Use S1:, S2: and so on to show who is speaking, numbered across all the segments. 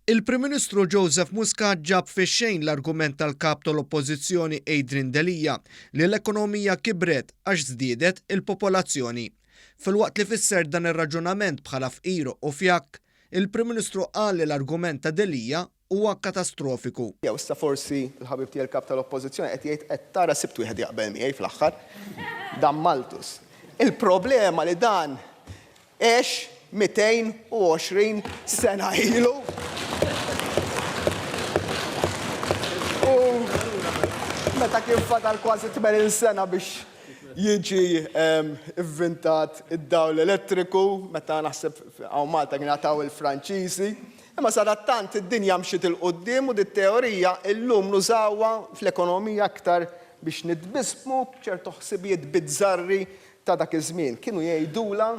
S1: Il-Prim Ministru Joseph Muscat ġab fix-xejn l-argument tal-kap tal-Oppożizzjoni Adrian Delija li l-ekonomija kibret għax żdiedet il-popolazzjoni. Filwaqt li fisser dan ir-raġunament bħala fqir u fjakk, il-Prim Ministru qal li l-argument ta' Delija huwa katastrofiku.
S2: Jew issa forsi l-ħabib tiegħi l-kap tal-Oppożizzjoni qed jgħid qed tara sibt wieħed jaqbel miegħi fl-aħħar. Dan Maltus. Il-problema li dan għex 220 sena ilu. Meta kien fatal kważi 80 sena biex jiġi invventat id-dawl elettriku, meta naħseb hawn Malta kien għataw il-Franċiżi. Imma sadattant id-dinja mxiet il-qudiem u dit-teorija llum nużawha fl-ekonomija aktar biex nitbismu b'ċertu ħsibijiet bizzarri ta' dak iż-żmien. Kienu jgħidula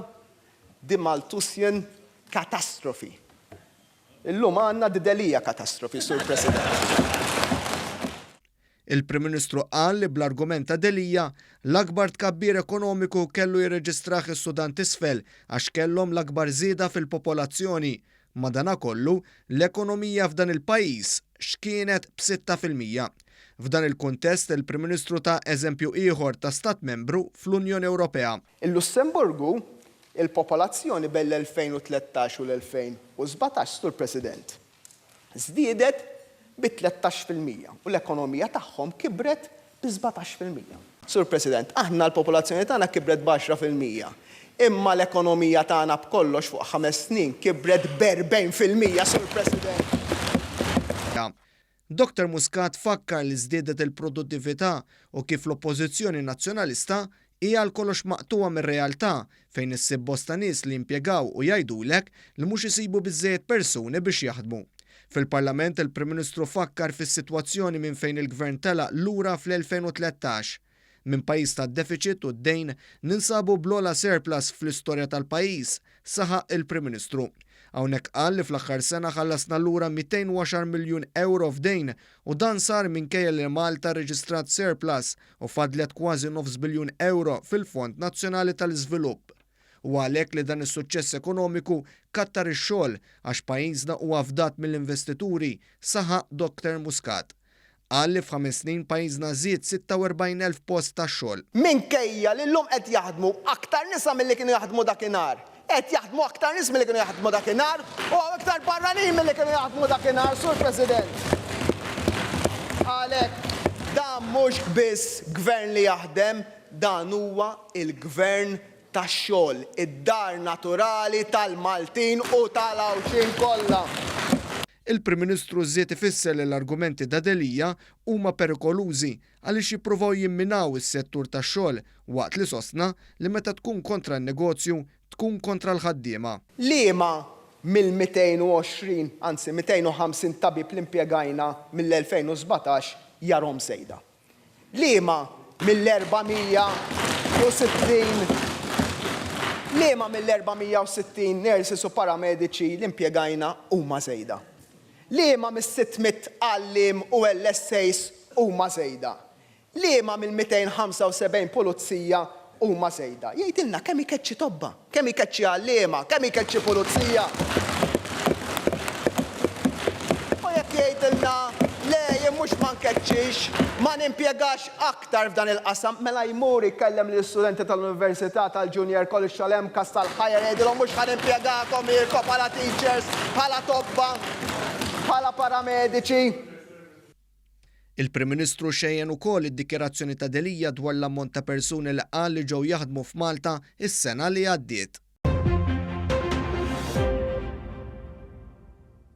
S2: di Maltusian katastrofi. Illum għandna di Delija katastrofi, Sur President.
S1: Il-Prim Ministru qal li bl-argument ta' Delija l-akbar tkabbir ekonomiku kellu jirreġistraħ is-Sudan t'isfel għax kellhom l-akbar żieda fil-popolazzjoni. Madankollu l-ekonomija f'dan il-pajjiż x'kienet b'6%. F'dan il-kuntest il-Prim Ministru ta' eżempju ieħor ta' stat membru fl-Unjoni Ewropea.
S2: Il-Lussemburgu il-popolazzjoni bejn l-2013 u l-2017, Sur President, żdiedet b'13% u l-ekonomija tagħhom kibret b'17%. Sur President, aħna l-popolazzjoni tagħna kibret b'10%, imma l-ekonomija tagħna b'kollox fuq 5 snin kibret b'40%, Sur President.
S1: Dr. Muscat fakkar li żdiedet il-produttività u kif l-Oppożizzjoni Nazzjonalista hija l-kollox maqtuwa mir-realtà fejn issib bosta nies li impjegaw u jgħidulek li mhux isibu biżżejjed persuni biex jaħdmu. Fil-Parlament il-Prim Ministru fakkar fis-sitwazzjoni minn fejn il-Gvern telaq lura fl-2013. Minn pajjiż tad-deficit u d-dejn ninsabu bl-ogħla surplus fl-istorja tal-pajjiż, saħaq il-Prim Ministru. Hawnhekk qal li fl-aħħar sena ħallasna lura 210 miljun euro f'dejn u dan sar minkejja li Malta reġistrat surplus u fadlet kważi 9 biljun euro fil-Fond Nazzjonali tal-Iżvilupp. U għalhekk li dan is-suċċess ekonomiku kattar ix-xogħol għax pajjiżna huwa fdat mill-investituri, saħaq Dr. Muscat. Qal li f'5 snin pajjiżna żied 46,000 post tax-xogħol.
S2: Minkejja li llum qed jaħdmu aktar nisa milli kienu jaħdmu dakinhar. Qed jaħdmu aktar nies milli kienu jaħdmu dakinhar u aktar barranin milli kienu jaħdmu dakinhar, Sur President. Għalhekk dan mhux biss gvern li jaħdem, dan huwa il-gvern tax-xogħol, id-dar naturali tal-Maltin u tal-Awxin kollha.
S1: Il-Prim Ministru żied ifisser li l-argumenti ta' Delija huma perikolużi għaliex jippruvaw jimminaw is-settur tax-xogħol waqt li sostna li meta tkun kontra n-negozju tkun kontra l-ħaddiema.
S2: Liema mill-220, anzi 250 tabib li impjegajna mill-2017 jarhom sejda. Liema mill-460 nurses u paramediċi li impjegajna huma sejda. Liema mis-600 għallim u LSAs huma sejda. Liema mill-275 pulizija huma sejda. Jgħidilna kemm ikeċċi tobba, kemm ikeċċi għalliema, kemm ikeċċi pulizija. U jekk jgħidilna le jien mhux ma nkeċċix, ma nimpjegax aktar f'dan il-qasam, mela jmur ikellem lill-istudenti tal-Università tal-Junior College tal-Emkas tal-Ħajja jgħidilhom mhux ħanimpjegakom ilkom bħala teachers, bħala tobba, bħala paramediċi.
S1: Il-Prim Ministru xejjen ukoll id-dikjerazzjoni ta' Delija dwar l-ammont ta' persuni li qal li ġew jaħdmu f'Malta is-sena li għaddiet.